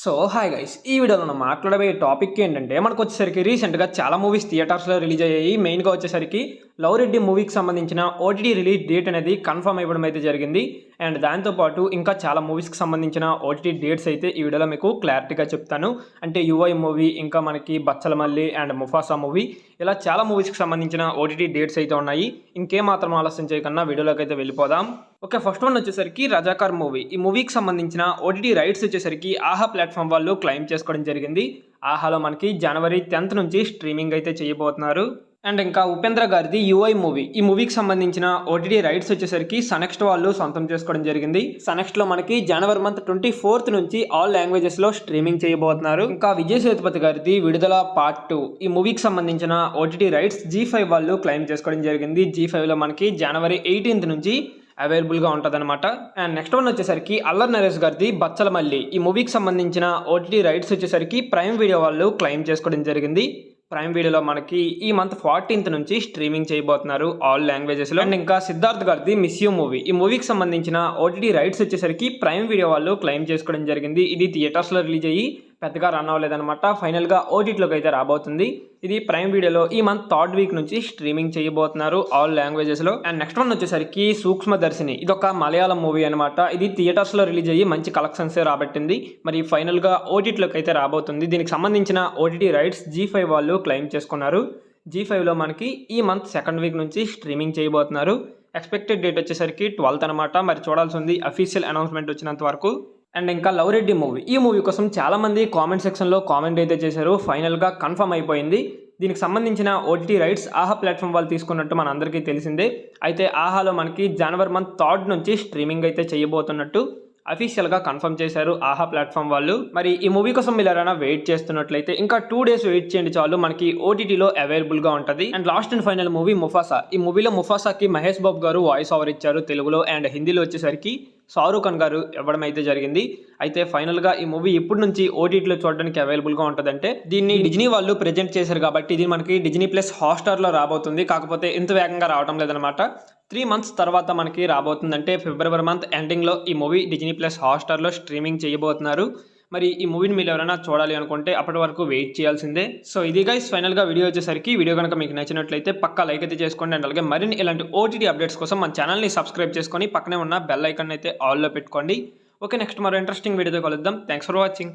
So hi guys, ఈ వీడియోలో మనం మాట్లాడబోయే టాపిక్ ఏంటంటే మనకు వచ్చేసరికి రీసెంట్గా చాలా మూవీస్ థియేటర్స్లో రిలీజ్ అయ్యాయి. మెయిన్గా వచ్చేసరికి లవ్ రెడ్డి మూవీకి సంబంధించిన ఓటీటీ రిలీజ్ డేట్ అనేది కన్ఫర్మ్ అయిపోవడం అయితే జరిగింది. అండ్ దాంతోపాటు ఇంకా చాలా మూవీస్కి సంబంధించిన ఓటీటీ డేట్స్ అయితే ఈ వీడియోలో మీకు క్లారిటీగా చెప్తాను. అంటే యుఐ మూవీ, ఇంకా మనకి బచ్చలమల్లి అండ్ ముఫాసా మూవీ, ఇలా చాలా మూవీస్కి సంబంధించిన ఓటీటీ డేట్స్ అయితే ఉన్నాయి. ఇంకేమాత్రం ఆలస్యం చేయకుండా వీడియోలోకి అయితే వెళ్ళిపోదాం. ఓకే, ఫస్ట్ వన్ వచ్చేసరికి రజాకార్ మూవీ. ఈ మూవీకి సంబంధించిన ఓటీటీ రైట్స్ వచ్చేసరికి ఆహా ప్లాట్ఫామ్ వాళ్ళు క్లెయిమ్ చేసుకోవడం జరిగింది. ఆహాలో మనకి జనవరి 10th నుంచి స్ట్రీమింగ్ అయితే చేయబోతున్నారు. అండ్ ఇంకా ఉపేంద్ర గారిది యుఐ మూవీ, ఈ మూవీకి సంబంధించిన ఓటీటీ రైట్స్ వచ్చేసరికి సనెక్స్ట్ వాళ్ళు సొంతం చేసుకోవడం జరిగింది. సనెక్స్ట్లో మనకి జనవరి మంత్ 24th నుంచి ఆల్ లాంగ్వేజెస్లో స్ట్రీమింగ్ చేయబోతున్నారు. ఇంకా విజయ్ సేతుపతి గారిది విడుదల పార్ట్ 2, ఈ మూవీకి సంబంధించిన ఓటీటీ రైట్స్ G5 వాళ్ళు క్లెయిమ్ చేసుకోవడం జరిగింది. G5లో మనకి జనవరి 18th నుంచి అవైలబుల్గా ఉంటుంది అనమాట. అండ్ నెక్స్ట్ వన్ వచ్చేసరికి అల్లరి నరేష్ గారిది బచ్చలమల్లి, ఈ మూవీకి సంబంధించిన ఓటీటీ రైట్స్ వచ్చేసరికి ప్రైమ్ వీడియో వాళ్ళు క్లెయిమ్ చేసుకోవడం జరిగింది. ప్రైమ్ వీడియోలో మనకి ఈ మంత్ 14th నుంచి స్ట్రీమింగ్ చేయబోతున్నారు ఆల్ లాంగ్వేజెస్లో. అండ్ ఇంకా సిద్ధార్థ్ గారిది మిస్ యూ మూవీ, ఈ మూవీకి సంబంధించిన ఓటీటీ రైట్స్ వచ్చేసరికి ప్రైమ్ వీడియో వాళ్ళు క్లెయిమ్ చేసుకోవడం జరిగింది. ఇది థియేటర్స్లో రిలీజ్ అయ్యి పెద్దగా రన్ అవ్వలేదన్నమాట. ఫైనల్గా ఓటీటీలోకి అయితే రాబోతుంది. ఇది ప్రైమ్ వీడియోలో ఈ మంత్ 3rd వీక్ నుంచి స్ట్రీమింగ్ చేయబోతున్నారు ఆల్ లాంగ్వేజెస్లో. అండ్ నెక్స్ట్ వన్ వచ్చేసరికి సూక్ష్మదర్శిని, ఇది ఒక మలయాళం మూవీ అనమాట. ఇది థియేటర్స్లో రిలీజ్ అయ్యి మంచి కలెక్షన్సే రాబట్టింది. మరి ఫైనల్గా ఓటీటీలోకి అయితే రాబోతుంది. దీనికి సంబంధించిన ఓటీటీ రైట్స్ G5 వాళ్ళు క్లెయిమ్ చేసుకున్నారు. G5లో మనకి ఈ మంత్ 2nd వీక్ నుంచి స్ట్రీమింగ్ చేయబోతున్నారు. ఎక్స్పెక్టెడ్ డేట్ వచ్చేసరికి 12th అనమాట. మరి చూడాల్సి ఉంది అఫీషియల్ అనౌన్స్మెంట్ వచ్చినంత వరకు. అండ్ ఇంకా లవ్ రెడ్డి మూవీ, ఈ మూవీ కోసం చాలామంది కామెంట్ సెక్షన్లో కామెంట్ అయితే చేశారు. ఫైనల్గా కన్ఫర్మ్ అయిపోయింది. దీనికి సంబంధించిన ఓటీటీ రైట్స్ ఆహా ప్లాట్ఫామ్ వాళ్ళు తీసుకున్నట్టు మన అందరికీ తెలిసిందే. అయితే ఆహాలో మనకి జనవరి మంత్ 3rd నుంచి స్ట్రీమింగ్ అయితే చేయబోతున్నట్టు అఫీషియల్గా కన్ఫర్మ్ చేశారు ఆహా ప్లాట్ఫామ్ వాళ్ళు. మరి ఈ మూవీ కోసం మీరు ఎవరైనా వెయిట్ చేస్తున్నట్లయితే ఇంకా 2 days వెయిట్ చేయండి చాలు, మనకి ఓటీటీలో అవైలబుల్గా ఉంటుంది. And last and final movie Mufasa, ఈ మూవీలో ముఫాసాకి మహేష్ బాబు గారు వాయిస్ ఓవర్ ఇచ్చారు తెలుగులో. అండ్ హిందీలో వచ్చేసరికి షారూఖ్ ఖాన్ గారు ఇవ్వడం అయితే జరిగింది. అయితే ఫైనల్గా ఈ మూవీ ఇప్పటి నుంచి ఓటీటీలో చూడడానికి అవైలబుల్గా ఉంటుందంటే దీన్ని డిజ్నీ వాళ్ళు ప్రెజెంట్ చేశారు కాబట్టి ఇది మనకి డిజ్నీ ప్లస్ హాట్స్టార్లో రాబోతుంది. కాకపోతే ఇంత వేగంగా రావడం లేదనమాట. 3 months తర్వాత మనకి రాబోతుందంటే ఫిబ్రవరి మంత్ ఎండింగ్లో ఈ మూవీ డిజ్నీ ప్లస్ హాట్స్టార్లో స్ట్రీమింగ్ చేయబోతున్నారు. మరి ఈ మూవీని మీరు ఎవరైనా చూడాలి అనుకుంటే అప్పటి వరకు వెయిట్ చేయాల్సిందే. సో ఇది గైస్ ఫైనల్గా వీడియో వచ్చేసరికి. వీడియో కనుక మీకు నచ్చినట్లయితే పక్కా లైక్ అయితే చేసుకోండి. అండ్ అలాగే మరిన్ని ఇలాంటి ఓటీటీ అప్డేట్స్ కోసం మన ఛానల్ని సబ్స్క్రైబ్ చేసుకొని పక్కనే ఉన్న బెల్ ఐకాన్ అయితే ఆల్లో పెట్టుకోండి. ఓకే, నెక్స్ట్ మరో ఇంట్రెస్టింగ్ వీడియోతో కలుద్దాం. Thanks for watching.